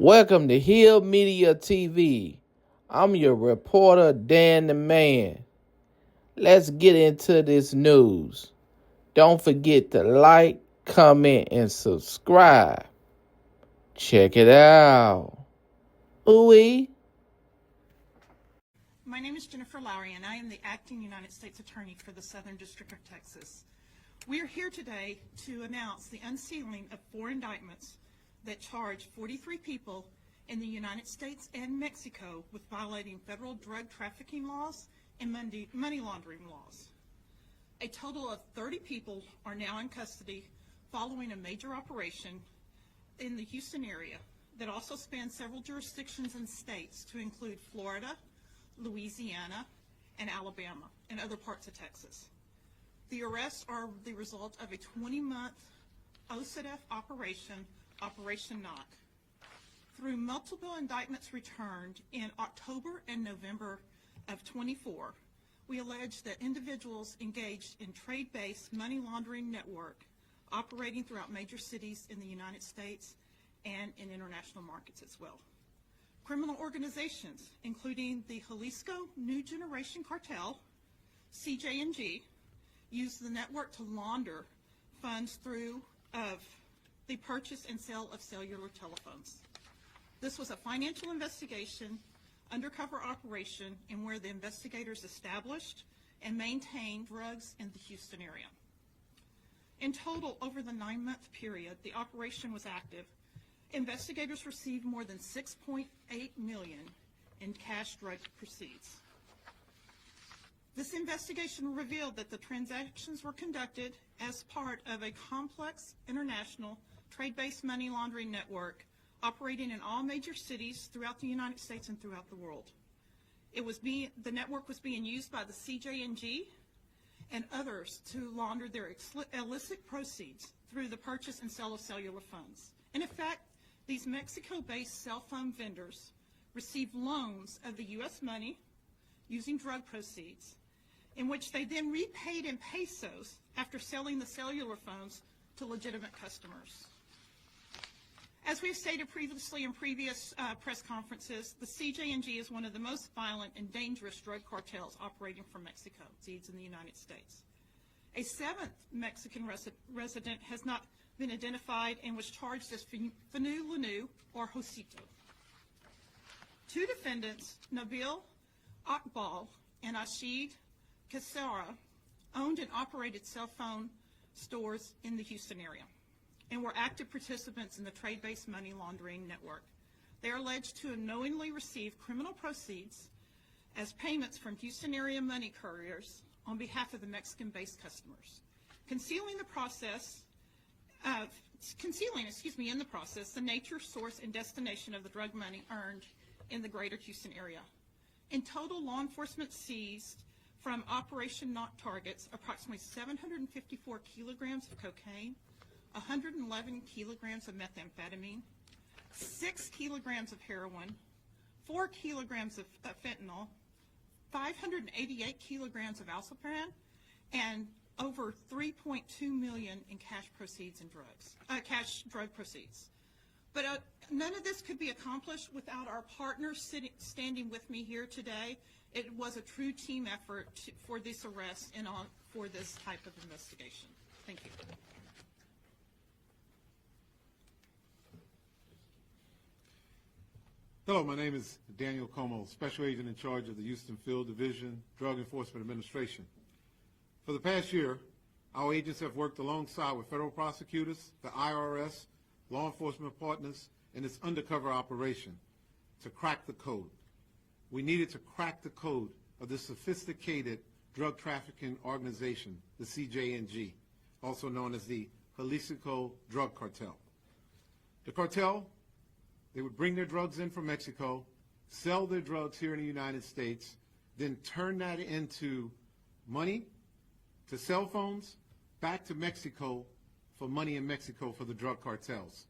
Welcome to Hill Media TV. I'm your reporter, Dan the Man. Let's get into this news. Don't forget to like, comment, and subscribe. Check it out. Ooh-wee. My name is Jennifer Lowrey, and I am the acting United States Attorney for the Southern District of Texas. We are here today to announce the unsealing of 4 indictments that charge 43 people in the United States and Mexico with violating federal drug trafficking laws and money laundering laws. A total of 30 people are now in custody following a major operation in the Houston area that also spans several jurisdictions and states to include Florida, Louisiana, and Alabama, and other parts of Texas. The arrests are the result of a 20-month OCDF operation, Operation Knock. Through multiple indictments returned in October and November of 24, we allege that individuals engaged in trade-based money laundering network operating throughout major cities in the United States and in international markets as well. Criminal organizations, including the Jalisco New Generation Cartel, CJNG, use the network to launder funds through the purchase and sale of cellular telephones. This was a financial investigation, undercover operation, in where the investigators established and maintained drugs in the Houston area. In total, over the 9-month period the operation was active, investigators received more than $6.8 million in cash drug proceeds. This investigation revealed that the transactions were conducted as part of a complex international trade-based money laundering network operating in all major cities throughout the United States and throughout the world. The network was being used by the CJNG and others to launder their illicit proceeds through the purchase and sale of cellular phones. And in fact, these Mexico-based cell phone vendors received loans of the U.S. money using drug proceeds, in which they then repaid in pesos after selling the cellular phones to legitimate customers. As we have stated previously in previous press conferences, the CJNG is one of the most violent and dangerous drug cartels operating from Mexico, seeds in the United States. A 7th Mexican resident has not been identified and was charged as Fanu Lanu or Josito. 2 defendants, Nabil Akbal and Ashid Kasara, owned and operated cell phone stores in the Houston area and were active participants in the trade-based money laundering network. They are alleged to have knowingly received criminal proceeds as payments from Houston area money couriers on behalf of the Mexican-based customers, concealing in the process the nature, source, and destination of the drug money earned in the greater Houston area. In total, law enforcement seized from Operation Knock targets approximately 754 kilograms of cocaine, 111 kilograms of methamphetamine, 6 kilograms of heroin, 4 kilograms of fentanyl, 588 kilograms of alciparan, and over $3.2 million in cash proceeds and drug proceeds. But none of this could be accomplished without our partners standing with me here today. It was a true team effort for this arrest and for this type of investigation. Thank you. Hello, my name is Daniel Comeaux, Special Agent in charge of the Houston Field Division, Drug Enforcement Administration. For the past year, our agents have worked alongside with federal prosecutors, the IRS, law enforcement partners, in this undercover operation to crack the code. We needed to crack the code of this sophisticated drug trafficking organization, the CJNG, also known as the Jalisco Drug Cartel. The cartel, they would bring their drugs in from Mexico, sell their drugs here in the United States, then turn that into money, to cell phones, back to Mexico for money in Mexico for the drug cartels.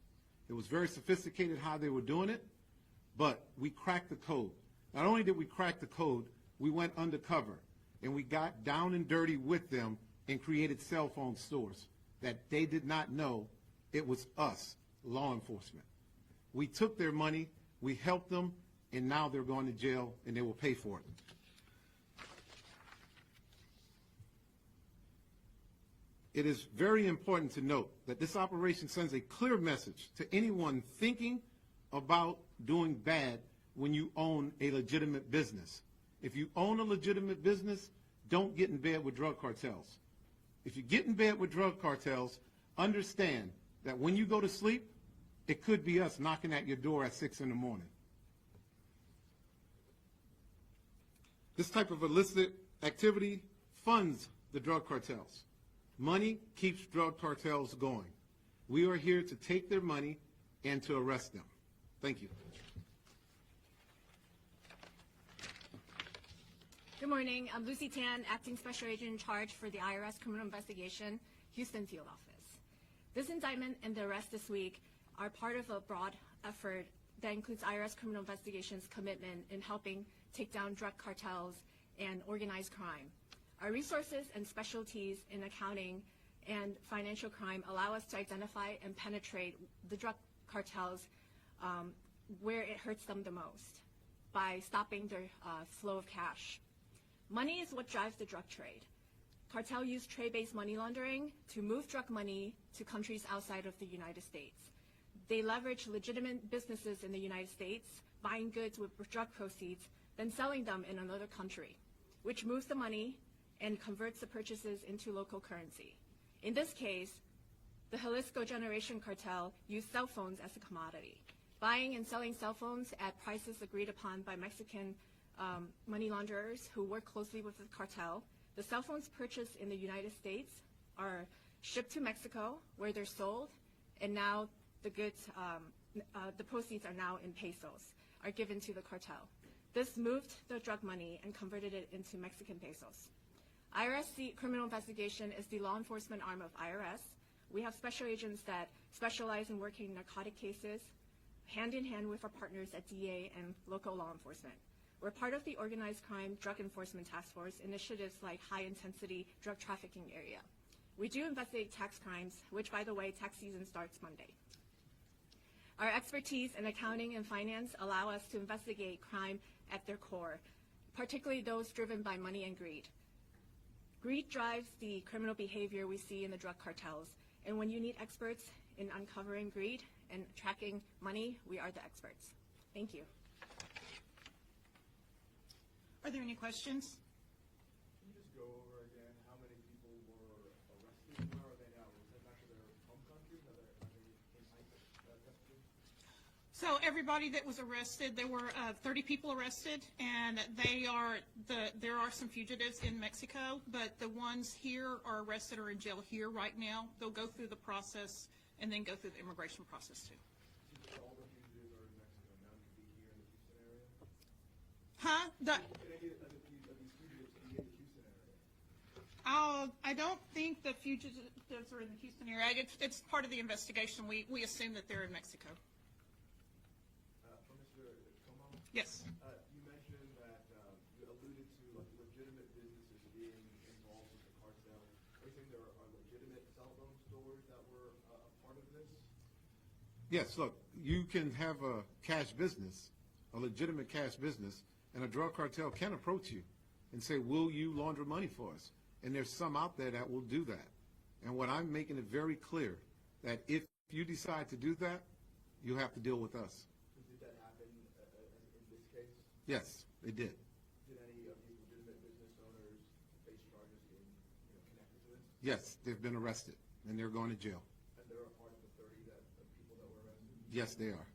It was very sophisticated how they were doing it, but we cracked the code. Not only did we crack the code, we went undercover, and we got down and dirty with them and created cell phone stores that they did not know it was us, law enforcement. We took their money, we helped them, and now they're going to jail and they will pay for it. It is very important to note that this operation sends a clear message to anyone thinking about doing bad when you own a legitimate business. If you own a legitimate business, don't get in bed with drug cartels. If you get in bed with drug cartels, understand that when you go to sleep, it could be us knocking at your door at 6 in the morning. This type of illicit activity funds the drug cartels. Money keeps drug cartels going. We are here to take their money and to arrest them. Thank you. Good morning. I'm Lucy Tan, Acting Special Agent in charge for the IRS Criminal Investigation, Houston Field Office. This indictment and the arrest this week are part of a broad effort that includes IRS Criminal Investigation's commitment in helping take down drug cartels and organized crime. Our resources and specialties in accounting and financial crime allow us to identify and penetrate the drug cartels where it hurts them the most by stopping their flow of cash. Money is what drives the drug trade. Cartel use trade-based money laundering to move drug money to countries outside of the United States. They leverage legitimate businesses in the United States, buying goods with drug proceeds, then selling them in another country, which moves the money and converts the purchases into local currency. In this case, the Jalisco Generation Cartel used cell phones as a commodity, buying and selling cell phones at prices agreed upon by Mexican money launderers who work closely with the cartel. The cell phones purchased in the United States are shipped to Mexico, where they're sold, and now the goods, the proceeds are now in pesos, are given to the cartel. This moved the drug money and converted it into Mexican pesos. IRS Criminal Investigation is the law enforcement arm of IRS. We have special agents that specialize in working narcotic cases, hand in hand with our partners at DA and local law enforcement. We're part of the Organized Crime Drug Enforcement Task Force initiatives like High Intensity Drug Trafficking Area. We do investigate tax crimes, which, by the way, tax season starts Monday. Our expertise in accounting and finance allow us to investigate crime at their core, particularly those driven by money and greed. Greed drives the criminal behavior we see in the drug cartels, and when you need experts in uncovering greed and tracking money, we are the experts. Thank you. Are there any questions? Can you just go over again how many people were arrested? Where are they now? Was that back to their home country? Are they in ICE custody? So everybody that was arrested, there were 30 people arrested, and there are some fugitives in Mexico, but the ones here are arrested or in jail here right now. They'll go through the process and then go through the immigration process too. So all the fugitives are in Mexico. None could be here in the Houston area? Huh? Can any of these fugitives be in the Houston area? I don't think the fugitives are in the Houston area. It's part of the investigation. We assume that they're in Mexico. For Mr. Comeaux? Yes. You mentioned that you alluded to legitimate businesses being involved with the cartel. Are you saying there are legitimate cell phone stores that were a part of this? Yes, look, you can have a cash business, a legitimate cash business, and a drug cartel can approach you and say, will you launder money for us? And there's some out there that will do that. And what I'm making it very clear, that if you decide to do that, you have to deal with us. Did that happen in this case? Yes, they did. Did any of these legitimate business owners face charges connected to this? Yes, they've been arrested, and they're going to jail. And they're a part of the 30 people that were arrested? Yes, they are.